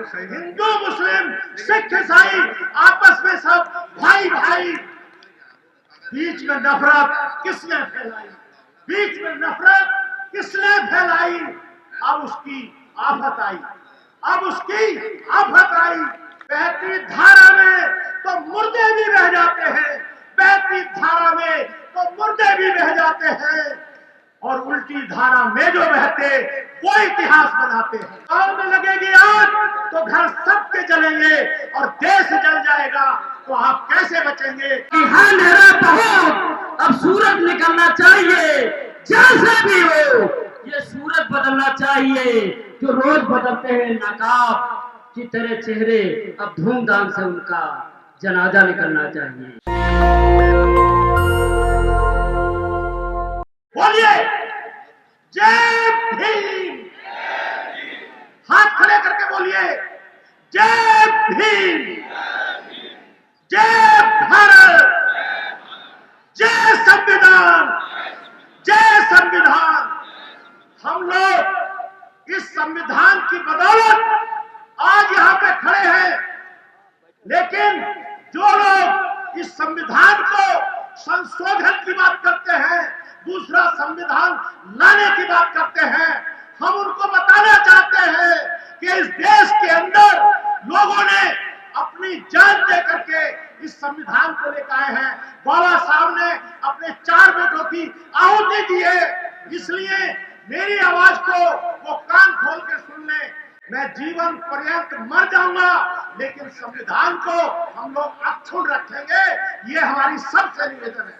हिंदू मुस्लिम सिख ईसाई आपस में सब भाई भाई। बीच में नफरत किसने फैलाई? बीच में नफरत किसने फैलाई? अब उसकी आफत आई, अब उसकी आफत आई। बहती धारा में तो मुर्दे भी बह जाते हैं, बहती धारा में तो मुर्दे भी बह जाते हैं, और उल्टी धारा में जो बहते वो इतिहास बनाते हैं। गांव में लगेगी आग तो घर सबके जलेंगे, और देश जल जाएगा तो आप कैसे बचेंगे? अंधेरा बहुत, अब सूरज निकलना चाहिए, जैसे भी हो ये सूरज बदलना चाहिए। जो रोज बदलते हैं नकाब की तरह चेहरे, अब धूमधाम से उनका जनाजा निकलना चाहिए। बोलिए जय भीम, हाथ खड़े करके बोलिए जय भीम, जय भारत, जय संविधान, जय संविधान। हम लोग इस संविधान की बदौलत आज यहाँ पे खड़े हैं, लेकिन जो लोग इस संविधान को संशोधन की बात करते हैं, दूसरा संविधान लाने की बात करते हैं, हम उनको बताना चाहते हैं कि इस देश के अंदर लोगों ने अपनी जान दे करके इस संविधान को लेकर आए हैं। बाबा साहब ने अपने 4 बेटों की आहुति दी है, इसलिए मेरी आवाज को वो कान खोल के सुन ले। मैं जीवन पर्यंत मर जाऊंगा, लेकिन संविधान को हम लोग अक्षुण्ण रखेंगे। ये हमारी सबसे निवेदन है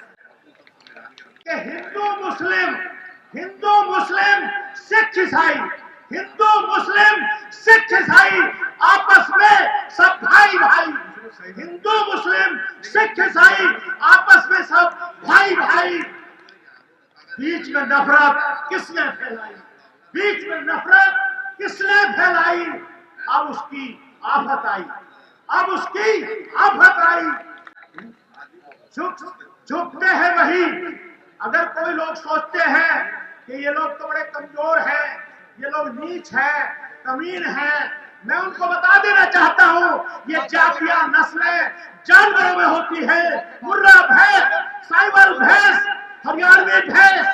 कि हिंदू मुस्लिम सिख ईसाई, हिंदू मुस्लिम सिख ईसाई आपस में सब भाई भाई। हिंदू मुस्लिम सिख ईसाई आपस में सब भाई भाई। बीच में नफरत किसने फैलाई? बीच में नफरत किसने फैलाई? अब उसकी आफत आई, अब उसकी आफत आई। झुकते हैं वही। अगर कोई लोग सोचते हैं कि ये लोग तो बड़े कमजोर हैं, ये लोग नीच हैं, कमीन हैं, मैं उनको बता देना चाहता हूँ, ये जातियां नस्लें जानवरों में होती है। मुर्रा भैंस, साइबर भैंस, हरियाणवी भैंस,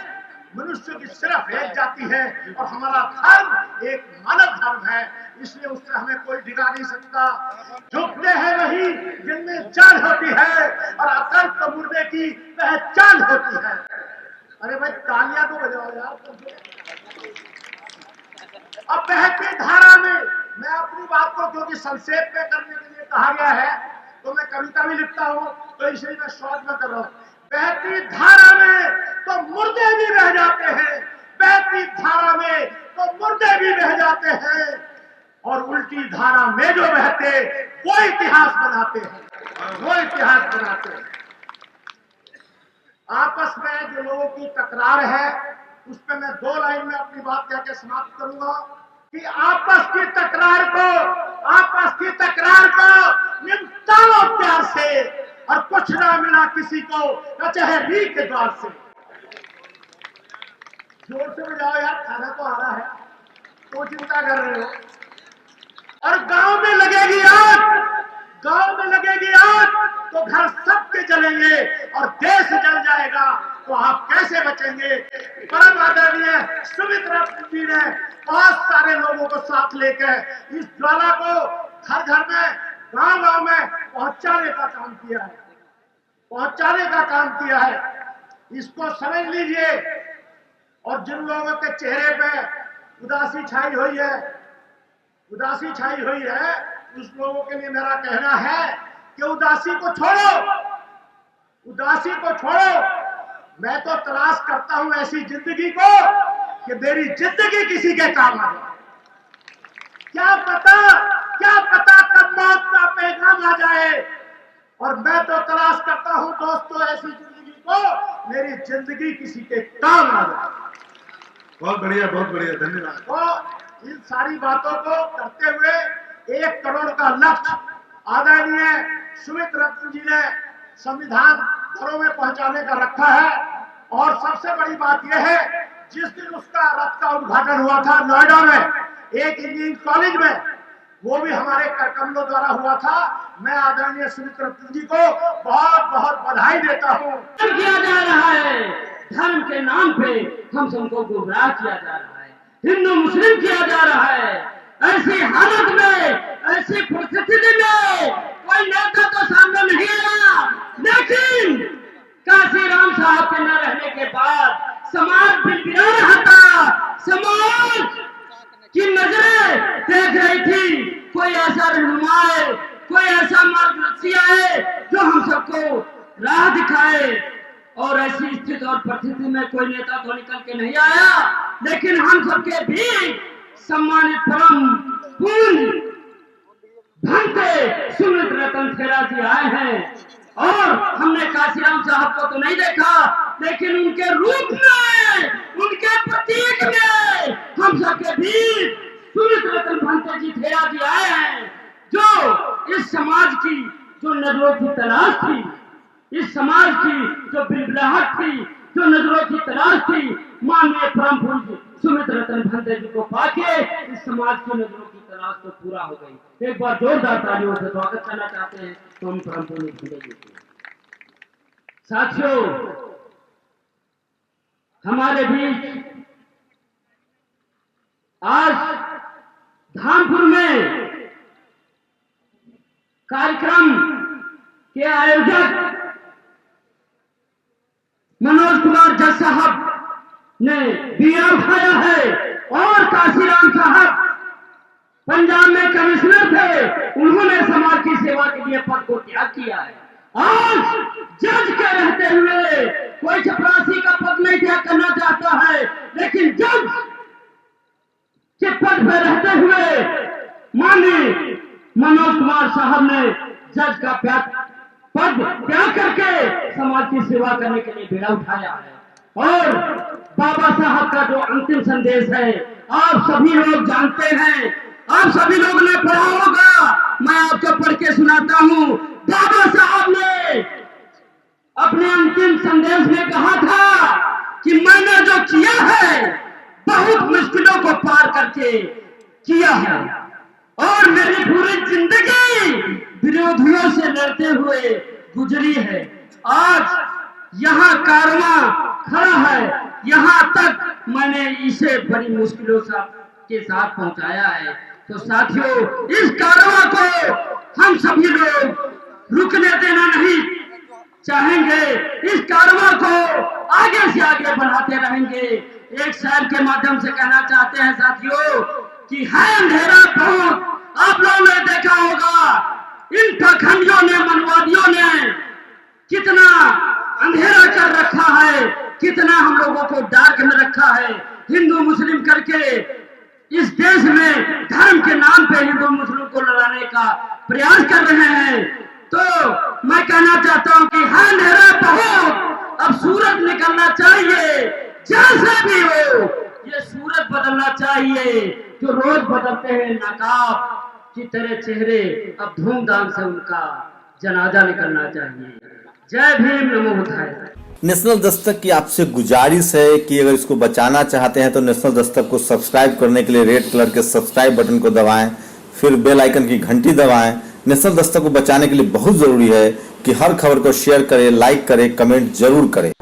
मनुष्य की सिर्फ एक जाति है, और हमारा धर्म एक मानव धर्म है, इसलिए उससे हमें कोई डिगा नहीं सकता। झुकते हैं वही जिनमें जान होती है, और अकल तो मुर्दे की पहचान होती है। अरे भाई तालियां तो बजाओ यार। अब बहती धारा में मैं अपनी बात को, क्योंकि संक्षेप में करने के लिए कहा गया है, तो मैं कविता भी लिखता हूँ, तो इसलिए मैं शॉर्ट में कर रहा हूँ। बहती धारा में तो मुर्दे भी बह जाते हैं, बहती धारा में तो मुर्दे भी बह जाते हैं, और उल्टी धारा में जो बहते वो इतिहास बनाते हैं, वो इतिहास बनाते हैं। आपस में जो लोगों की तकरार है, उस पर मैं 2 लाइन में अपनी बात कहकर समाप्त करूंगा कि आपस की तकरार को निपटाओ प्यार से, और कुछ ना मिला किसी को न चाहे री के द्वार से। जोर से बजाओ यार, खाना तो आ रहा है, तो चिंता कर रहे हो। और गांव में लगेगी आग, गांव में लगेगी आग तो घर सबके जलेंगे, और देश जल जाएगा तो आप कैसे बचेंगे? परम आदरणीय सुमित्रा जी ने बहुत सारे लोगों को साथ लेकर इस ज्वाला को घर घर में, गांव गांव में पहुंचाने का काम किया है, पहुंचाने का काम किया है। इसको समझ लीजिए। और जिन लोगों के चेहरे पे उदासी छाई हुई है, उदासी छाई हुई है, उस लोगों के लिए मेरा कहना है कि उदासी को छोड़ो, उदासी को छोड़ो। मैं तो तलाश करता हूं ऐसी जिंदगी को कि मेरी जिंदगी किसी के काम आ जाए। क्या पता कब मौत का पैगाम आ जाए। और मैं तो तलाश करता हूं दोस्तों ऐसी जिंदगी को, मेरी जिंदगी किसी के काम आ जाए। बहुत बढ़िया, धन्यवाद। तो इन सारी बातों को करते हुए 1 करोड़ का लक्ष्य आदरणीय सुमित्रा जी ने संविधान घरों में पहुंचाने का रखा है। और सबसे बड़ी बात यह है, जिस दिन उसका रथ का उद्घाटन हुआ था नोएडा में, एक इंजीनियरिंग कॉलेज में, वो भी हमारे कमलों द्वारा हुआ था। मैं आदरणीय सुमित्रा जी को बहुत बहुत बधाई देता हूँ। किया जा रहा है, धर्म के नाम पे हम सबको गुमराह किया जा रहा है, हिंदू मुस्लिम किया जा रहा है। ऐसी हालत में, ऐसी परिस्थिति में कोई नेता तो सामने नहीं आया, लेकिन काशीराम साहब के न रहने के बाद समाज बिलबिला रहा था। समाज की नजरें देख रही थी कोई ऐसा रहनुमा है, कोई ऐसा मार्गदर्शी है जो हम सबको राह दिखाए। और ऐसी स्थिति और परिस्थिति में कोई नेता तो निकल के नहीं आया, लेकिन हम सबके भी सम्मानित परम पूज्य भंते सुमित रतन खेरा जी आए हैं। और हमने काशीराम साहब को तो नहीं देखा, लेकिन उनके रूप में, उनके प्रतीक में हम सबके बीच सुमित रतन भंते जी खेरा जी आए हैं, जो इस समाज की जो नजरों की तलाश थी, इस समाज की जो बिलबिलाहट थी, जो नजरों की तलाश थी, माननीय परम पूज्य सुमित रतन भंते जी को पाके इस समाज की नजरों की तलाश तो पूरा हो गई। एक बार जोरदार तालियों से स्वागत करना चाहते हैं तो हम परम पूज्य भंते जी को। साथियों, हमारे बीच आज धामपुर में कार्यक्रम के आयोजक मनोज कुमार जज साहब ने दिया उठाया है, और काशीराम साहब पंजाब में कमिश्नर थे, उन्होंने समाज की सेवा के लिए पद को त्याग किया है। आज जज के रहते हुए कोई चपरासी का पद नहीं त्याग करना चाहता है, लेकिन जज के पद पर रहते हुए माननीय मनोज कुमार साहब ने जज का पद त्याग करके समाज की सेवा करने के लिए बेड़ा उठाया है। और बाबा साहब का जो अंतिम संदेश है आप सभी लोग जानते हैं, आप सभी लोगों ने पढ़ा होगा, मैं आपको पढ़ के सुनाता हूँ। बाबा साहब ने अपने अंतिम संदेश में कहा था कि मैंने जो किया है बहुत मुश्किलों को पार करके किया है, और मेरी पूरी जिंदगी विरोधियों से लड़ते हुए गुजरी है। आज यहाँ कारवां खड़ा है, यहाँ तक मैंने इसे बड़ी मुश्किलों के साथ पहुंचाया है। तो साथियों, इस कारवां को हम सभी लोग रुकने देना नहीं चाहेंगे, इस कारवां को आगे से आगे बढ़ाते रहेंगे। एक शायर के माध्यम से कहना चाहते हैं साथियों कि है अंधेरा बहुत, आप लोगों ने देखा होगा इन पाखंडियों ने, मनवादियों ने कितना अंधेरा कर रखा है, कितना हम लोगों को डार्क में रखा है। हिंदू मुस्लिम करके इस देश में धर्म के नाम पे हिंदू मुस्लिम को लड़ाने का प्रयास कर रहे हैं। तो मैं कहना चाहता हूं कि है अंधेरा बहुत, अब सूरज निकलना चाहिए, जैसे भी हो ये सूरज बदलना चाहिए। जो रोज बदलते हैं नकाब की तरह चेहरे, अब धूमधाम से उनका जनाजा निकलना चाहिए। जय भीम, नमो बुद्धाय। नेशनल दस्तक की आपसे गुजारिश है कि अगर इसको बचाना चाहते हैं तो नेशनल दस्तक को सब्सक्राइब करने के लिए रेड कलर के सब्सक्राइब बटन को दबाएं, फिर बेल आइकन की घंटी दबाएं। नेशनल दस्तक को बचाने के लिए बहुत जरूरी है कि हर खबर को शेयर करें, लाइक करें, कमेंट जरूर करें।